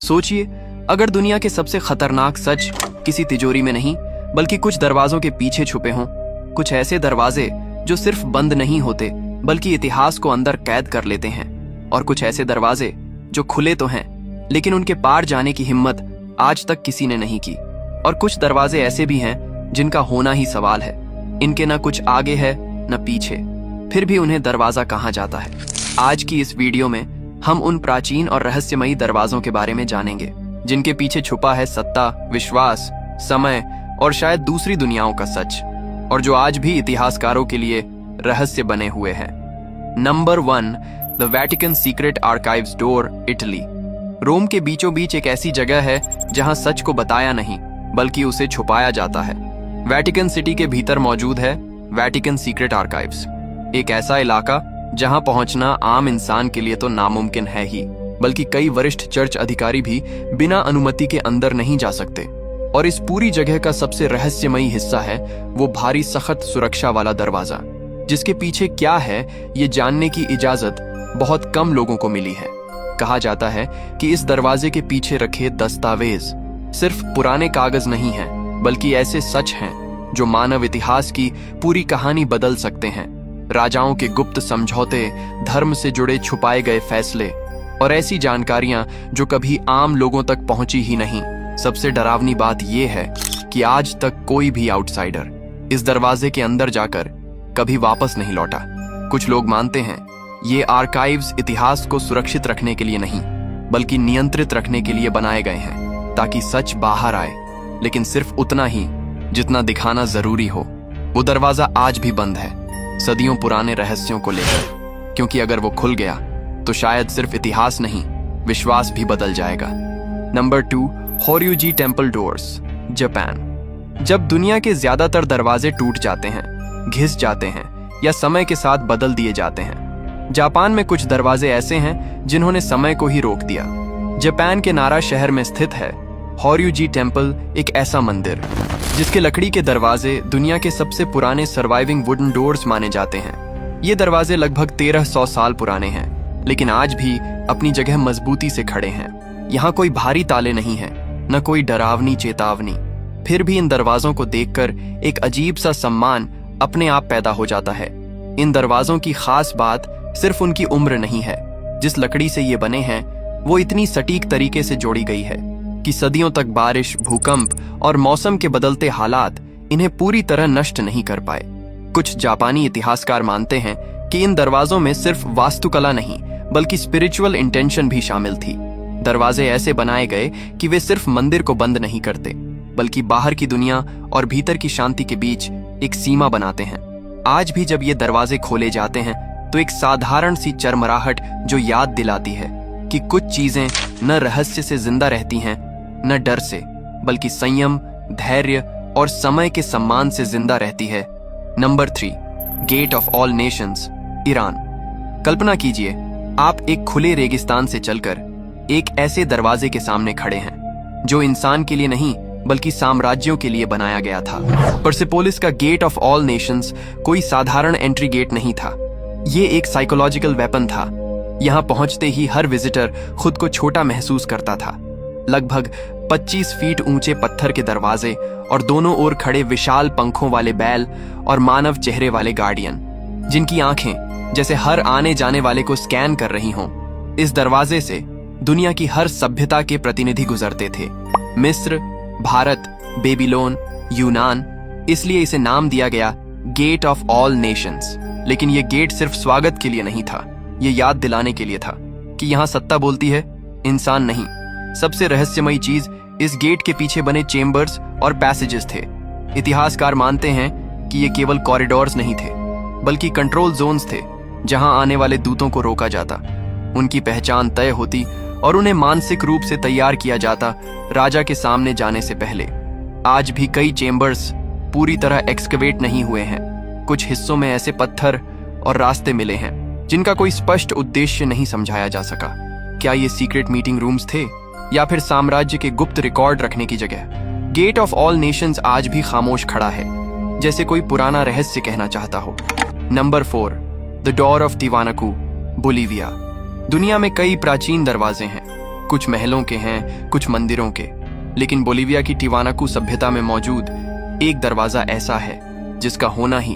सोचिए, अगर दुनिया के सबसे खतरनाक सच किसी तिजोरी में नहीं बल्कि कुछ दरवाजों के पीछे छुपे हों, कुछ ऐसे दरवाजे जो सिर्फ बंद नहीं होते बल्कि इतिहास को अंदर कैद कर लेते हैं, और कुछ ऐसे दरवाजे जो खुले तो हैं लेकिन उनके पार जाने की हिम्मत आज तक किसी ने नहीं की, और कुछ दरवाजे ऐसे भी हैं जिनका होना ही सवाल है। इनके न कुछ आगे है न पीछे, फिर भी उन्हें दरवाजा कहा जाता है। आज की इस वीडियो में हम उन प्राचीन और रहस्यमयी दरवाजों के बारे में जानेंगे जिनके पीछे छुपा है सत्ता, विश्वास, समय और शायद दूसरी दुनियाओं का सच, और जो आज भी इतिहासकारों के लिए रहस्य बने हुए हैं। Number 1, the Vatican secret archives door, Italy. Rome के बीचों बीच एक ऐसी जगह है जहां सच को बताया नहीं बल्कि उसे छुपाया जाता है। वेटिकन सिटी के भीतर मौजूद है वेटिकन सीक्रेट आर्काइव्स, एक ऐसा इलाका जहां पहुंचना आम इंसान के लिए तो नामुमकिन है ही, बल्कि कई वरिष्ठ चर्च अधिकारी भी बिना अनुमति के अंदर नहीं जा सकते। और इस पूरी जगह का सबसे रहस्यमयी हिस्सा है वो भारी सख्त सुरक्षा वाला दरवाजा, जिसके पीछे क्या है ये जानने की इजाजत बहुत कम लोगों को मिली है। कहा जाता है कि इस दरवाजे के पीछे रखे दस्तावेज सिर्फ पुराने कागज नहीं हैं, बल्कि ऐसे सच हैं जो मानव इतिहास की पूरी कहानी बदल सकते हैं। राजाओं के गुप्त समझौते, धर्म से जुड़े छुपाए गए फैसले और ऐसी जानकारियां जो कभी आम लोगों तक पहुंची ही नहीं। सबसे डरावनी बात यह है कि आज तक कोई भी आउटसाइडर इस दरवाजे के अंदर जाकर कभी वापस नहीं लौटा। कुछ लोग मानते हैं ये आर्काइव्स इतिहास को सुरक्षित रखने के लिए नहीं बल्कि नियंत्रित रखने के लिए बनाए गए हैं, ताकि सच बाहर आए, लेकिन सिर्फ उतना ही जितना दिखाना जरूरी हो। वो दरवाजा आज भी बंद है, सदियों पुराने रहस्यों को लेकर, क्योंकि अगर वो खुल गया तो शायद सिर्फ इतिहास नहीं, विश्वास भी बदल जाएगा। Number 2, Horyuji temple doors, Japan. जब दुनिया के ज्यादातर दरवाजे टूट जाते हैं, घिस जाते हैं या समय के साथ बदल दिए जाते हैं, जापान में कुछ दरवाजे ऐसे हैं जिन्होंने समय को ही रोक दिया। जापान के नारा शहर में स्थित है होर्युजी टेम्पल, एक ऐसा मंदिर जिसके लकड़ी के दरवाजे दुनिया के सबसे पुराने सर्वाइविंग वुडन डोर्स माने जाते हैं। ये दरवाजे लगभग 1300 साल पुराने हैं, लेकिन आज भी अपनी जगह मजबूती से खड़े हैं। यहाँ कोई भारी ताले नहीं हैं, न कोई डरावनी चेतावनी। फिर भी इन दरवाजों को देखकर एक अजीब सा सम्मान अपने आप पैदा हो जाता है। इन दरवाजों की खास बात सिर्फ उनकी उम्र नहीं है। जिस लकड़ी से ये बने हैं वो इतनी सटीक तरीके से जोड़ी गई है कि सदियों तक बारिश, भूकंप और मौसम के बदलते हालात इन्हें पूरी तरह नष्ट नहीं कर पाए। कुछ जापानी इतिहासकार मानते हैं कि इन दरवाजों में सिर्फ वास्तुकला नहीं बल्कि स्पिरिचुअल इंटेंशन भी शामिल थी। दरवाजे ऐसे बनाए गए कि वे सिर्फ मंदिर को बंद नहीं करते बल्कि बाहर की दुनिया और भीतर की शांति के बीच एक सीमा बनाते हैं। आज भी जब ये दरवाजे खोले जाते हैं तो एक साधारण सी चरमराहट जो याद दिलाती है कि कुछ चीजें न रहस्य से जिंदा रहती हैं न डर से, बल्कि संयम, धैर्य और समय के सम्मान से जिंदा रहती है। Number 3, gate of all nations, Iran. कल्पना कीजिए, आप एक खुले रेगिस्तान से चलकर एक ऐसे दरवाजे के सामने खड़े हैं जो इंसान के लिए नहीं बल्कि साम्राज्यों के लिए बनाया गया था। परसेपोलिस का गेट ऑफ ऑल नेशंस कोई साधारण एंट्री गेट नहीं था, ये एक साइकोलॉजिकल वेपन था। यहाँ पहुंचते ही हर विजिटर खुद को छोटा महसूस करता था। लगभग 25 फीट ऊंचे पत्थर के दरवाजे और दोनों ओर खड़े विशाल पंखों वाले बैल और मानव चेहरे वाले गार्डियन, जिनकी आंखें जैसे हर आने जाने वाले को स्कैन कर रही हों। इस दरवाजे से दुनिया की हर सभ्यता के प्रतिनिधि गुजरते थे। मिस्र, भारत, बेबीलोन, यूनान, इसलिए इसे नाम दिया गया गेट ऑफ ऑल नेशंस। लेकिन यह गेट सिर्फ स्वागत के लिए नहीं था, ये याद दिलाने के लिए था कि यहाँ सत्ता बोलती है, इंसान नहीं। सबसे रहस्यमयी चीज इस गेट के पीछे बने चेम्बर्स और पैसेजेस थे। इतिहासकार मानते हैं कि ये केवल कॉरिडोर्स नहीं थे बल्कि कंट्रोल जोन्स थे, जहां आने वाले दूतों को रोका जाता, उनकी पहचान तय होती और उन्हें मानसिक रूप से तैयार किया जाता राजा के सामने जाने से पहले। आज भी कई चेम्बर्स पूरी तरह एक्सकवेट नहीं हुए हैं। कुछ हिस्सों में ऐसे पत्थर और रास्ते मिले हैं जिनका कोई स्पष्ट उद्देश्य नहीं समझाया जा सका। क्या ये सीक्रेट मीटिंग रूम्स थे या फिर साम्राज्य के गुप्त रिकॉर्ड रखने की जगह? गेट ऑफ ऑल नेशंस आज भी खामोश खड़ा है, जैसे कोई पुराना रहस्य कहना चाहता हो। Number 4, the door of Tiwanaku, Bolivia. दुनिया में कई प्राचीन दरवाजे हैं, कुछ महलों के हैं, कुछ मंदिरों के। लेकिन बोलिविया की टिवानाकू सभ्यता में मौजूद एक दरवाजा ऐसा है जिसका होना ही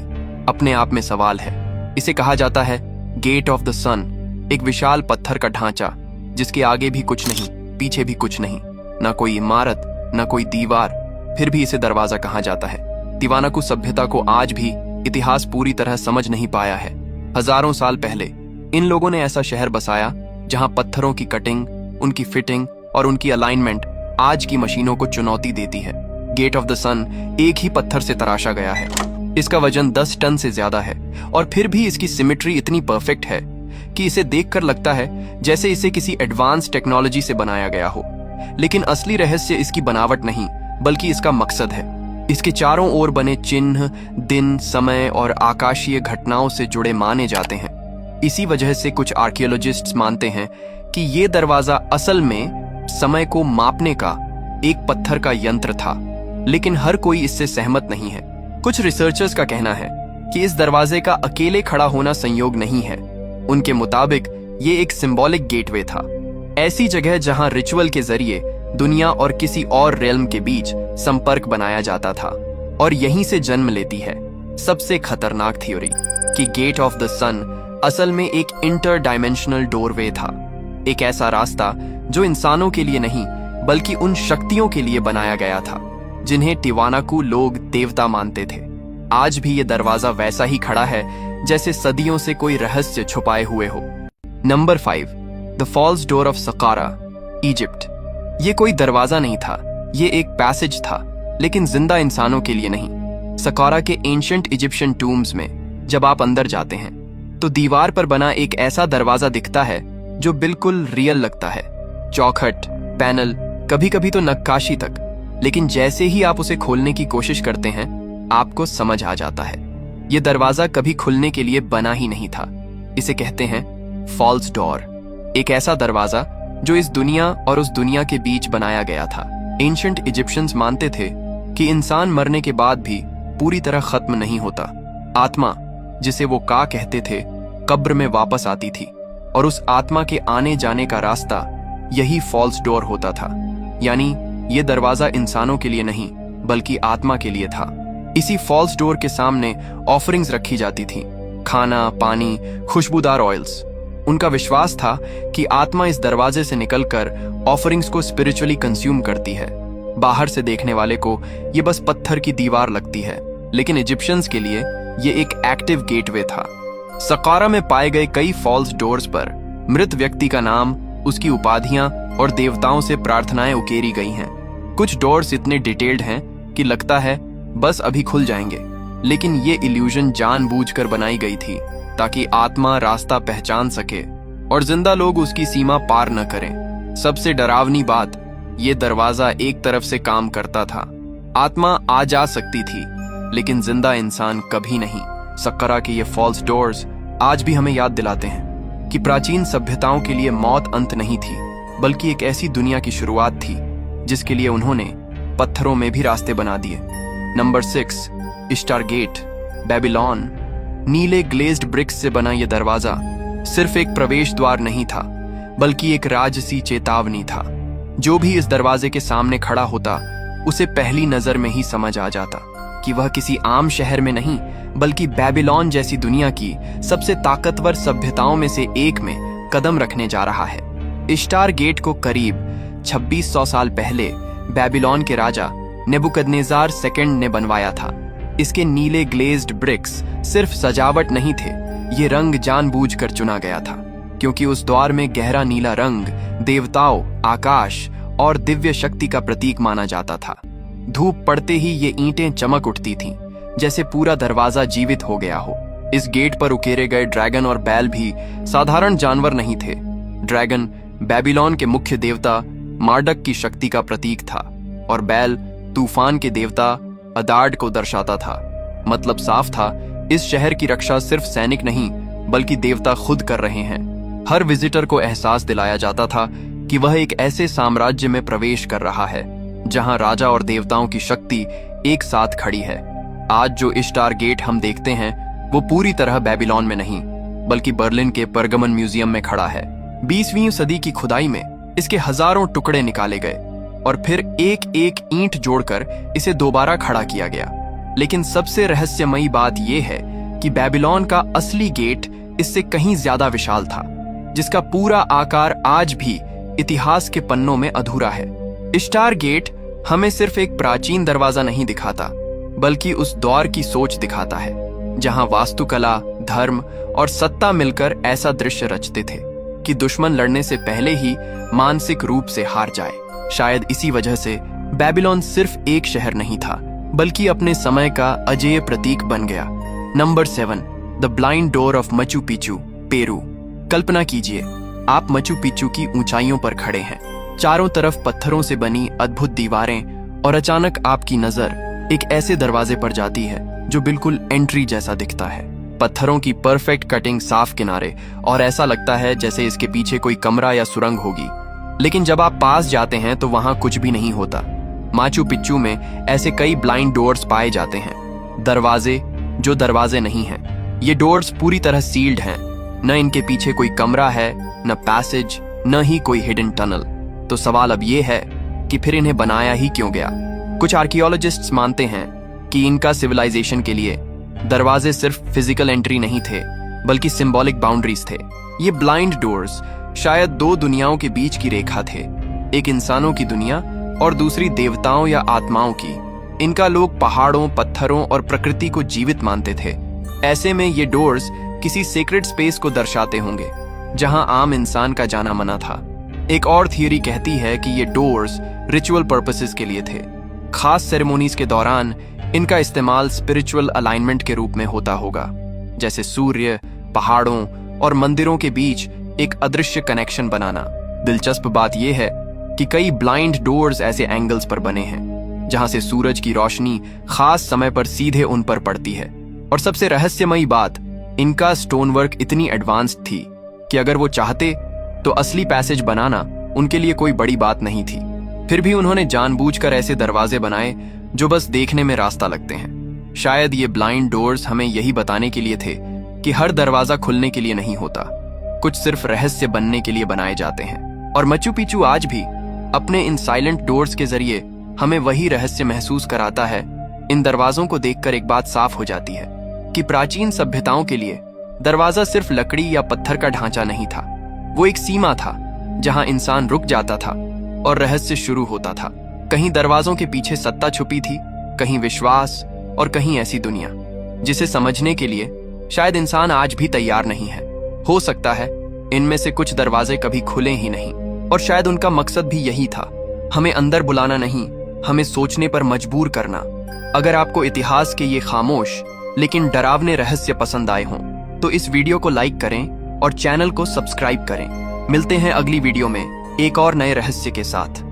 अपने आप में सवाल है। इसे कहा जाता है गेट ऑफ द सन, एक विशाल पत्थर का ढांचा जिसके आगे भी कुछ नहीं, पीछे भी कुछ नहीं, ना कोई इमारत, ना कोई दीवार, फिर भी इसे दरवाजा कहा जाता है। टिवानाकू सभ्यता को आज भी इतिहास पूरी तरह समझ नहीं पाया है। हजारों साल पहले इन लोगों ने ऐसा शहर बसाया जहां पत्थरों की कटिंग, उनकी फिटिंग और उनकी अलाइनमेंट आज की मशीनों को चुनौती देती है। गेट ऑफ द सन एक ही पत्थर से तराशा गया है। इसका वजन 10 टन से ज्यादा है और फिर भी इसकी सिमेट्री इतनी परफेक्ट है कि इसे देखकर लगता है जैसे इसे किसी एडवांस टेक्नोलॉजी से बनाया गया हो। लेकिन असली रहस्य इसकी बनावट नहीं बल्कि इसका मकसद है। इसके चारों ओर बने चिन्ह दिन, समय और आकाशीय घटनाओं से जुड़े माने जाते हैं। इसी वजह से कुछ आर्कियोलॉजिस्ट्स मानते हैं कि ये दरवाजा असल में समय को मापने का एक पत्थर का यंत्र था, लेकिन हर कोई इससे सहमत नहीं है। कुछ रिसर्चर्स का कहना है कि इस दरवाजे का अकेले खड़ा होना संयोग नहीं है। उनके मुताबिक ये एक सिंबॉलिक गेटवे था, ऐसी जगह जहां रिचुअल के जरिए दुनिया और किसी और रेल्म के बीच संपर्क बनाया जाता था। और यहीं से जन्म लेती है सबसे खतरनाक थ्योरी कि गेट ऑफ द सन असल में एक इंटर डायमेंशनल डोरवे था, एक ऐसा रास्ता जो इंसानों के लिए नहीं बल्कि उन शक्तियों के लिए बनाया गया था जिन्हें टिवानाकू लोग देवता मानते थे। आज भी ये दरवाजा वैसा ही खड़ा है जैसे सदियों से कोई रहस्य छुपाए हुए हो। Number 5, the false door of Saqqara, Egypt. ये कोई दरवाजा नहीं था, ये एक पैसेज था, लेकिन जिंदा इंसानों के लिए नहीं। सकारा के एंशिएंट इजिप्शियन टूम्स में जब आप अंदर जाते हैं तो दीवार पर बना एक ऐसा दरवाजा दिखता है जो बिल्कुल रियल लगता है। चौखट, पैनल, कभी कभी तो नक्काशी तक। लेकिन जैसे ही आप उसे खोलने की कोशिश करते हैं आपको समझ आ जाता है यह दरवाजा कभी खुलने के लिए बना ही नहीं था। इसे कहते हैं फॉल्स डोर, एक ऐसा दरवाजा जो इस दुनिया और उस दुनिया के बीच बनाया गया था। एंशिएंट इजिप्शियंस मानते थे कि इंसान मरने के बाद भी पूरी तरह खत्म नहीं होता। आत्मा, जिसे वो का कहते थे, कब्र में वापस आती थी और उस आत्मा के आने जाने का रास्ता यही फॉल्स डोर होता था। यानी ये दरवाजा इंसानों के लिए नहीं बल्कि आत्मा के लिए था। इसी फॉल्स डोर के सामने ऑफरिंग्स रखी जाती थी, खाना, पानी, खुशबूदार ऑयल्स। उनका विश्वास था कि आत्मा इस दरवाजे से निकलकर ऑफरिंग्स को स्पिरिचुअली कंज्यूम करती है। बाहर से देखने वाले को ये बस पत्थर की दीवार लगती है, लेकिन इजिप्शियंस के लिए ये एक एक्टिव गेटवे था। सकारा में पाए गए कई फॉल्स डोर्स पर मृत व्यक्ति का नाम, उसकी उपाधियां और देवताओं से प्रार्थनाएं उकेरी गई हैं। कुछ डोर्स इतने डिटेल्ड हैं कि लगता है बस अभी खुल जाएंगे, लेकिन ये इल्यूजन जानबूझकर बनाई गई थी ताकि आत्मा रास्ता पहचान सके और जिंदा लोग उसकी सीमा पार न करें। सबसे डरावनी बात, ये दरवाजा एक तरफ से काम करता था। आत्मा आ जा सकती थी लेकिन जिंदा इंसान कभी नहीं। सक्करा के ये फॉल्स डोर्स आज भी हमें याद दिलाते हैं कि प्राचीन सभ्यताओं के लिए मौत अंत नहीं थी बल्कि एक ऐसी दुनिया की शुरुआत थी जिसके लिए उन्होंने पत्थरों में भी रास्ते बना दिए। Number 6, Ishtar gate, Babylon. नीले ग्लेज्ड ब्रिक्स से बना यह दरवाजा सिर्फ एक प्रवेश द्वार नहीं था बल्कि एक राजसी चेतावनी था। जो भी इस दरवाजे के सामने खड़ा होता उसे पहली नजर में ही समझ आ जाता कि वह किसी आम शहर में नहीं बल्कि बेबीलोन जैसी दुनिया की सबसे ताकतवर सभ्यताओं में से एक में कदम रखने जा रहा है। इश्टार गेट को करीब 2600 साल पहले बेबीलोन के राजा नेबुकदनेजार सेकंड ने बनवाया था। इसके नीले ग्लेज्ड ब्रिक्स सिर्फ सजावट नहीं थे, ये रंग जानबूझकर चुना गया था क्योंकि उस द्वार में गहरा नीला रंग देवताओं, आकाश और दिव्य शक्ति का प्रतीक माना जाता था। धूप पड़ते ही ये ईंटें चमक उठती थीं, जैसे पूरा दरवाजा जीवित हो गया हो। इस गेट पर उकेरे गए ड्रैगन और बैल भी साधारण जानवर नहीं थे। ड्रैगन बेबीलोन के मुख्य देवता मार्डक की शक्ति का प्रतीक था और बैल तूफान के देवता अदार्ड को दर्शाता था। मतलब साफ था, इस शहर की रक्षा सिर्फ सैनिक नहीं बल्कि देवता खुद कर रहे हैं। हर विजिटर को एहसास दिलाया जाता था कि वह एक ऐसे साम्राज्य में प्रवेश कर रहा है जहां राजा और देवताओं की शक्ति एक साथ खड़ी है। आज जो इश्टार गेट हम देखते हैं वो पूरी तरह बेबीलोन में नहीं बल्कि बर्लिन के परगमन म्यूजियम में खड़ा है। 20वीं सदी की खुदाई में इसके हजारों टुकड़े निकाले गए और फिर एक एक ईंट जोड़कर इसे दोबारा खड़ा किया गया। लेकिन सबसे रहस्यमयी बात यह है कि बेबीलोन का असली गेट इससे कहीं ज्यादा विशाल था, जिसका पूरा आकार आज भी इतिहास के पन्नों में अधूरा है। इश्तार गेट हमें सिर्फ एक प्राचीन दरवाजा नहीं दिखाता, बल्कि उस दौर की सोच दिखाता है जहां वास्तुकला, धर्म और सत्ता मिलकर ऐसा दृश्य रचते थे कि दुश्मन लड़ने से पहले ही मानसिक रूप से हार जाए। शायद इसी वजह से बेबीलोन सिर्फ एक शहर नहीं था, बल्कि अपने समय का अजेय प्रतीक बन गया। Number 7, the blind door of Machu Picchu, Peru. कल्पना कीजिए, आप मचू पिचू की ऊंचाइयों पर खड़े हैं, चारों तरफ पत्थरों से बनी अद्भुत दीवारें, और अचानक आपकी नजर एक ऐसे दरवाजे पर जाती है जो बिल्कुल एंट्री जैसा दिखता है। पत्थरों की परफेक्ट कटिंग, साफ किनारे, और ऐसा लगता है जैसे इसके पीछे कोई कमरा या सुरंग होगी। लेकिन जब आप पास जाते हैं तो वहां कुछ भी नहीं होता। माचू पिच्चू में ऐसे कई ब्लाइंड डोर्स पाए जाते हैं, दरवाजे जो दरवाजे नहीं हैं। ये डोर्स पूरी तरह सील्ड हैं, न इनके पीछे कोई कमरा है, न पैसेज, न ही कोई हिडन टनल। तो सवाल अब ये है कि फिर इन्हें बनाया ही क्यों गया? कुछ आर्कियोलॉजिस्ट्स मानते हैं कि इनका सिविलाइजेशन के लिए दरवाजे सिर्फ फिजिकल एंट्री नहीं थे, बल्कि सिंबॉलिक बाउंड्रीज थे। ये ब्लाइंड डोर्स शायद दो दुनियाओं के बीच की रेखा थे, एक इंसानों की दुनिया और दूसरी देवताओं या आत्माओं की। इनका लोग पहाड़ों, पत्थरों और प्रकृति को जीवित मानते थे। ऐसे में ये डोर्स किसी सीक्रेट स्पेस को दर्शाते होंगे जहां आम इंसान का जाना मना था। एक और थियरी कहती है कि ये डोर्स रिचुअल पर्पसेस के लिए थे। खास सेरेमोनीज के दौरान इनका इस्तेमाल स्पिरिचुअल अलाइनमेंट के रूप में होता होगा, जैसे सूर्य, पहाड़ों और मंदिरों के बीच एक अदृश्य कनेक्शन बनाना। दिलचस्प बात यह है कि कई ब्लाइंड डोर्स ऐसे एंगल्स पर बने हैं जहां से सूरज की रोशनी खास समय पर सीधे उन पर पड़ती है। और सबसे रहस्यमयी बात, इनका स्टोन वर्क इतनी एडवांस्ड थी कि अगर वो चाहते तो असली पैसेज बनाना उनके लिए कोई बड़ी बात नहीं थी। फिर भी उन्होंने जानबूझकर ऐसे दरवाजे बनाए जो बस देखने में रास्ता लगते हैं। शायद ये ब्लाइंड डोर्स हमें यही बताने के लिए थे कि हर दरवाजा खुलने के लिए नहीं होता, कुछ सिर्फ रहस्य बनने के लिए बनाए जाते हैं। और मचू पिचू आज भी अपने इन साइलेंट डोर्स के जरिए हमें वही रहस्य महसूस कराता है। इन दरवाजों को देखकर एक बात साफ हो जाती है कि प्राचीन सभ्यताओं के लिए दरवाजा सिर्फ लकड़ी या पत्थर का ढांचा नहीं था, वो एक सीमा था जहां इंसान रुक जाता था और रहस्य शुरू होता था। कहीं दरवाजों के पीछे सत्ता छुपी थी, कहीं विश्वास, और कहीं ऐसी दुनिया जिसे समझने के लिए शायद इंसान आज भी तैयार नहीं है। हो सकता है इनमें से कुछ दरवाजे कभी खुले ही नहीं, और शायद उनका मकसद भी यही था, हमें अंदर बुलाना नहीं, हमें सोचने पर मजबूर करना। अगर आपको इतिहास के ये खामोश लेकिन डरावने रहस्य पसंद आए हों तो इस वीडियो को लाइक करें और चैनल को सब्सक्राइब करें। मिलते हैं अगली वीडियो में एक और नए रहस्य के साथ।